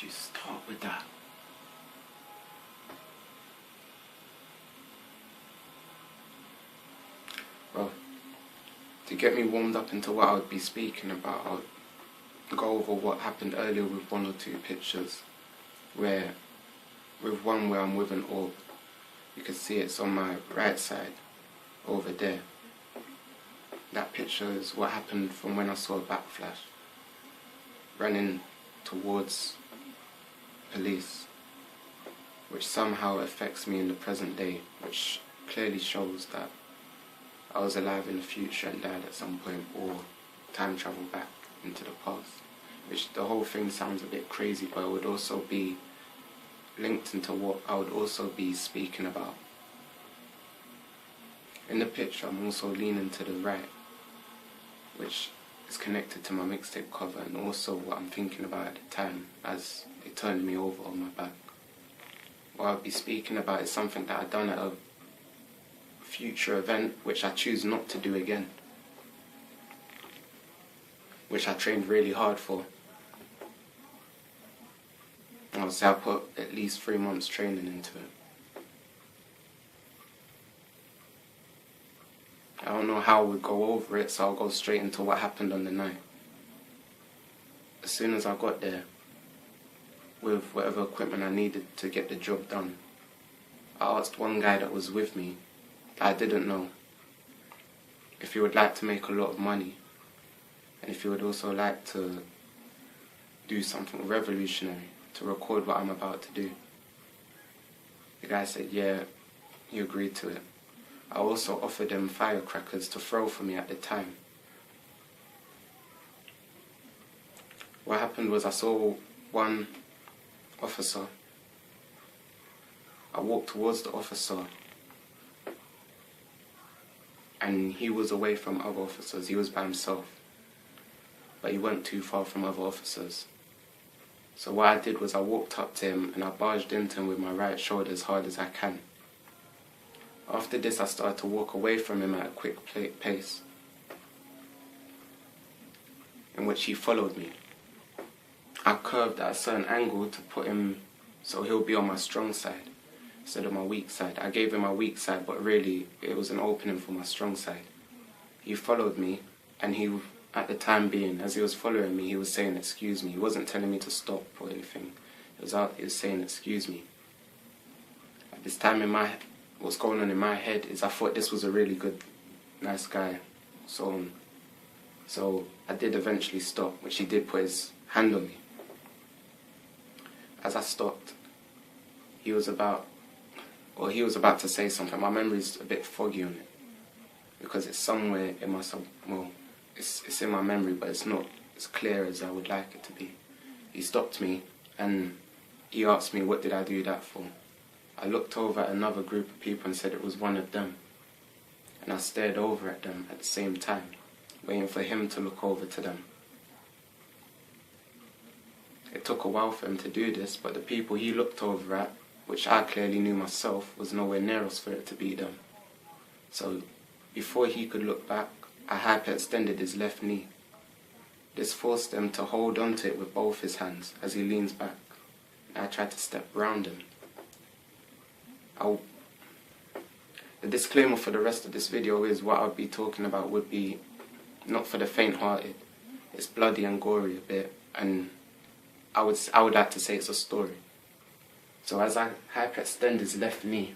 you start with that? Well, to get me warmed up into what I would be speaking about, I would go over what happened earlier with one or two pictures, where with one where I'm with an orb, you can see it's on my right side, over there. That picture is what happened from when I saw a backflash, running towards police, which somehow affects me in the present day, which clearly shows that I was alive in the future and died at some point, or time travel back into the past, which the whole thing sounds a bit crazy, but it would also be linked into what I would also be speaking about. In the picture I'm also leaning to the right, which is connected to my mixtape cover and also what I'm thinking about at the time as they turned me over on my back. What I'll be speaking about is something that I've done at a future event which I choose not to do again, which I trained really hard for. I would say I put at least 3 months training into it. I don't know how we'd go over it, so I'll go straight into what happened on the night. As soon as I got there, with whatever equipment I needed to get the job done, I asked one guy that was with me, that I didn't know, if he would like to make a lot of money, and if he would also like to do something revolutionary, to record what I'm about to do. The guy said yeah, he agreed to it. I also offered him firecrackers to throw for me at the time. What happened was I saw one officer. I walked towards the officer and he was away from other officers. He was by himself, but he went too far from other officers. So what I did was I walked up to him and I barged into him with my right shoulder as hard as I can. After this I started to walk away from him at a quick pace, in which he followed me. I curved at a certain angle to put him so he'll be on my strong side instead of my weak side. I gave him my weak side, but really it was an opening for my strong side. He followed me, and he, at the time being, as he was following me, he was saying excuse me. He wasn't telling me to stop or anything. He was saying excuse me. At this time what's going on in my head is I thought this was a really good, nice guy. So I did eventually stop, which he did put his hand on me. As I stopped, he was about to say something. My memory's a bit foggy on it, because it's somewhere in my it's in my memory, but it's not as clear as I would like it to be. He stopped me and he asked me what did I do that for. I looked over at another group of people and said it was one of them, and I stared over at them at the same time, waiting for him to look over to them. It took a while for him to do this, but the people he looked over at, which I clearly knew myself, was nowhere near us for it to be them. So before he could look back, I hyperextended his left knee. This forced him to hold onto it with both his hands as he leans back. I tried to step round him. The disclaimer for the rest of this video is what I'll be talking about would be not for the faint-hearted. It's bloody and gory a bit, and I would like to say it's a story. So as I hyperextend his left knee,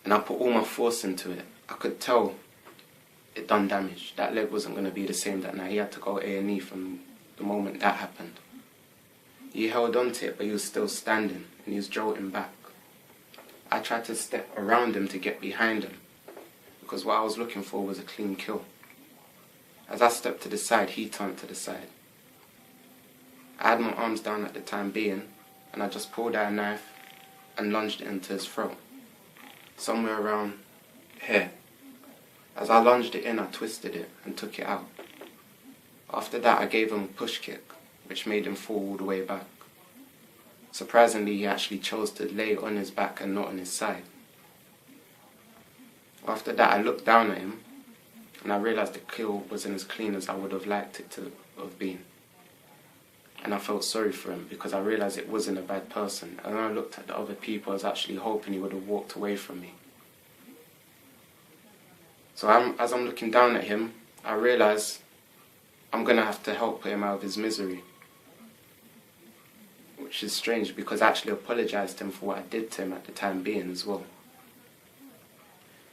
and I put all my force into it, I could tell it done damage. That leg wasn't going to be the same that night. He had to go A&E from the moment that happened. He held on to it, but he was still standing, and he was jolting back. I tried to step around him to get behind him, because what I was looking for was a clean kill. As I stepped to the side, he turned to the side. I had my arms down at the time being, and I just pulled out a knife and lunged it into his throat, somewhere around here. As I lunged it in, I twisted it and took it out. After that, I gave him a push kick, which made him fall all the way back. Surprisingly, he actually chose to lay on his back and not on his side. After that, I looked down at him, and I realized the kill wasn't as clean as I would have liked it to have been. And I felt sorry for him because I realised it wasn't a bad person. And when I looked at the other people, I was actually hoping he would have walked away from me. So as I'm looking down at him, I realise I'm going to have to help put him out of his misery. Which is strange because I actually apologised to him for what I did to him at the time being as well.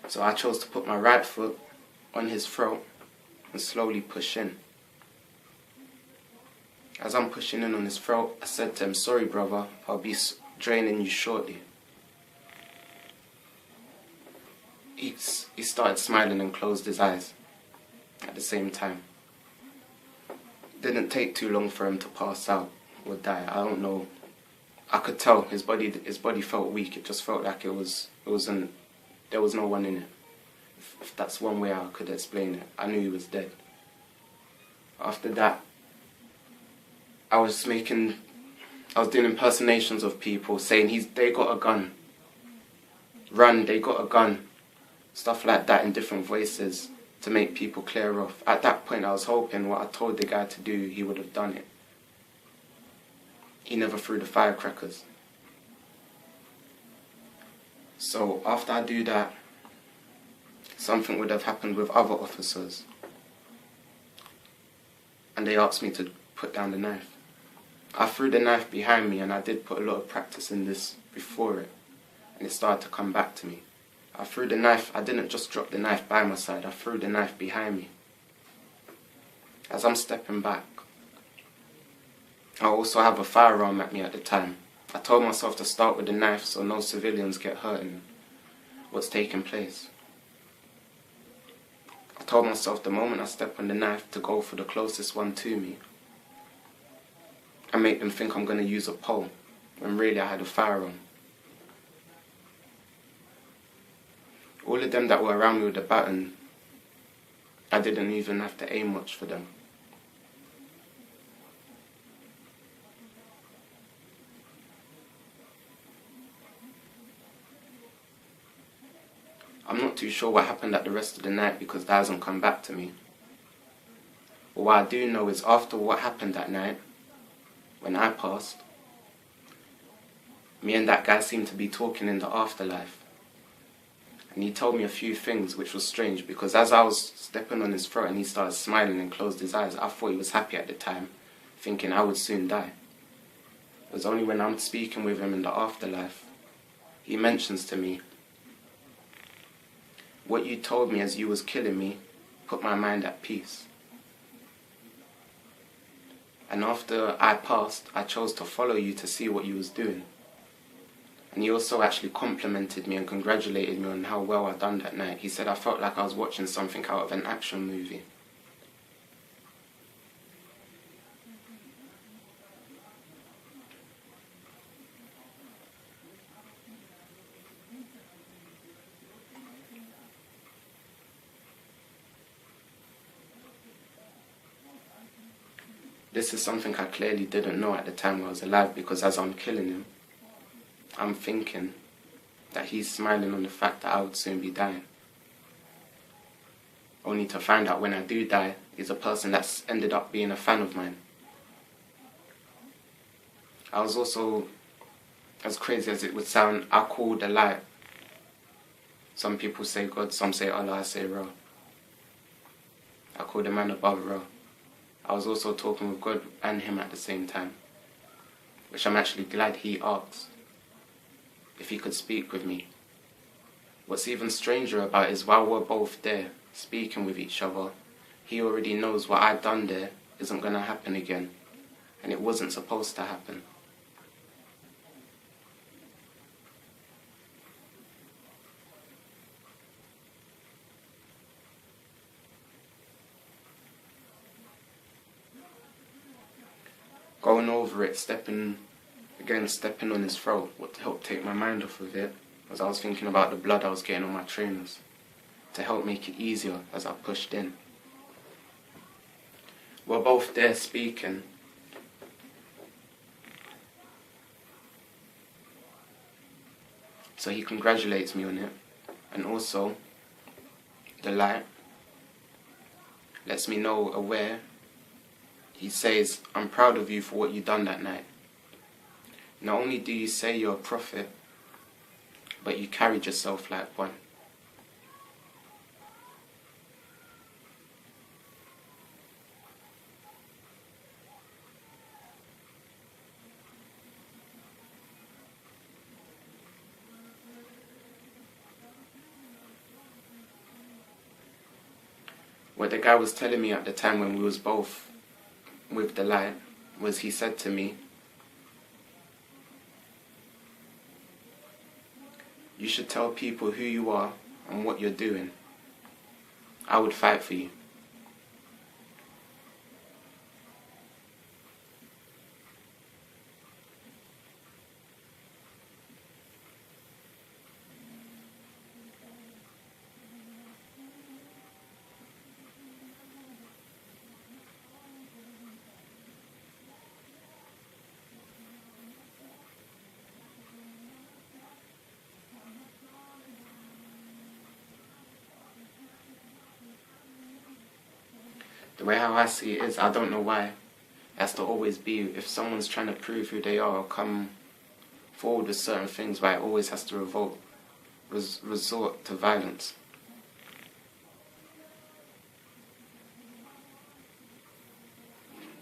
So I chose to put my right foot on his throat and slowly push in. As I'm pushing in on his throat, I said to him, "Sorry brother, I'll be draining you shortly." He started smiling and closed his eyes at the same time. Didn't take too long for him to pass out or die. I don't know. I could tell his body felt weak. It just felt like there was no one in it. If that's one way I could explain it. I knew he was dead. After that, I was doing impersonations of people saying they got a gun. Run, they got a gun. Stuff like that in different voices to make people clear off. At that point I was hoping what I told the guy to do, he would have done it. He never threw the firecrackers. So after I do that, something would have happened with other officers. And they asked me to put down the knife. I threw the knife behind me, and I did put a lot of practice in this before it. And it started to come back to me. I threw the knife, I didn't just drop the knife by my side, I threw the knife behind me. As I'm stepping back, I also have a firearm at me at the time. I told myself to start with the knife so no civilians get hurt in what's taking place. I told myself the moment I step on the knife to go for the closest one to me and make them think I'm going to use a pole, when really I had a firearm. All of them that were around me with the baton, I didn't even have to aim much for them. I'm not too sure what happened at the rest of the night because that hasn't come back to me. But what I do know is after what happened that night, when I passed, me and that guy seemed to be talking in the afterlife. And he told me a few things which was strange because as I was stepping on his throat and he started smiling and closed his eyes, I thought he was happy at the time, thinking I would soon die. It was only when I'm speaking with him in the afterlife, he mentions to me, "What you told me as you was killing me put my mind at peace." And after I passed, I chose to follow you to see what you was doing. And he also actually complimented me and congratulated me on how well I'd done that night. He said I felt like I was watching something out of an action movie. This is something I clearly didn't know at the time I was alive because as I'm killing him, I'm thinking that he's smiling on the fact that I would soon be dying. Only to find out when I do die, he's a person that's ended up being a fan of mine. I was also, as crazy as it would sound, I called the light. Some people say God, some say Allah, I say Ra. I call the man above Ra. I was also talking with God and him at the same time, which I'm actually glad he asked if he could speak with me. What's even stranger about it is while we're both there speaking with each other, he already knows what I'd done there isn't going to happen again, and it wasn't supposed to happen. Going over it, stepping on his throat, what helped take my mind off of it was I was thinking about the blood I was getting on my trainers to help make it easier as I pushed in. We're both there speaking. So he congratulates me on it, and also the light lets me know aware He says, I'm proud of you for what you done that night. Not only do you say you're a prophet, but you carried yourself like one. What the guy was telling me at the time when we was both with the light was, he said to me, you should tell people who you are and what you're doing. I would fight for you. The way how I see it is, I don't know why. It has to always be, if someone's trying to prove who they are or come forward with certain things, why it always has to resort to violence.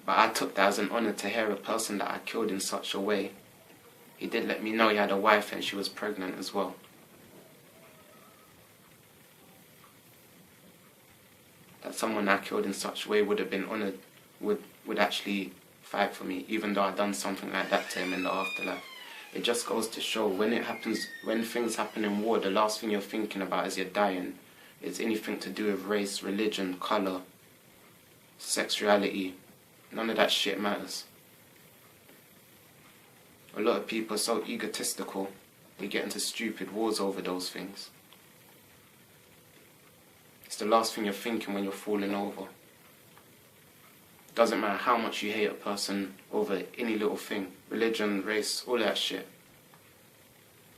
But I took that as an honour to hear a person that I killed in such a way. He did let me know he had a wife and she was pregnant as well. That someone I killed in such a way would have been honoured, would actually fight for me, even though I'd done something like that to him in the afterlife. It just goes to show, when things happen in war, the last thing you're thinking about as you're dying is anything to do with race, religion, colour, sexuality. None of that shit matters. A lot of people are so egotistical, they get into stupid wars over those things. It's the last thing you're thinking when you're falling over. Doesn't matter how much you hate a person over any little thing, religion, race, all that shit.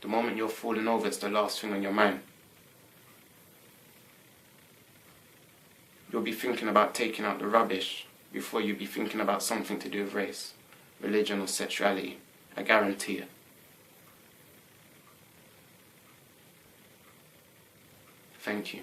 The moment you're falling over, it's the last thing on your mind. You'll be thinking about taking out the rubbish before you'll be thinking about something to do with race, religion or sexuality. I guarantee it. Thank you.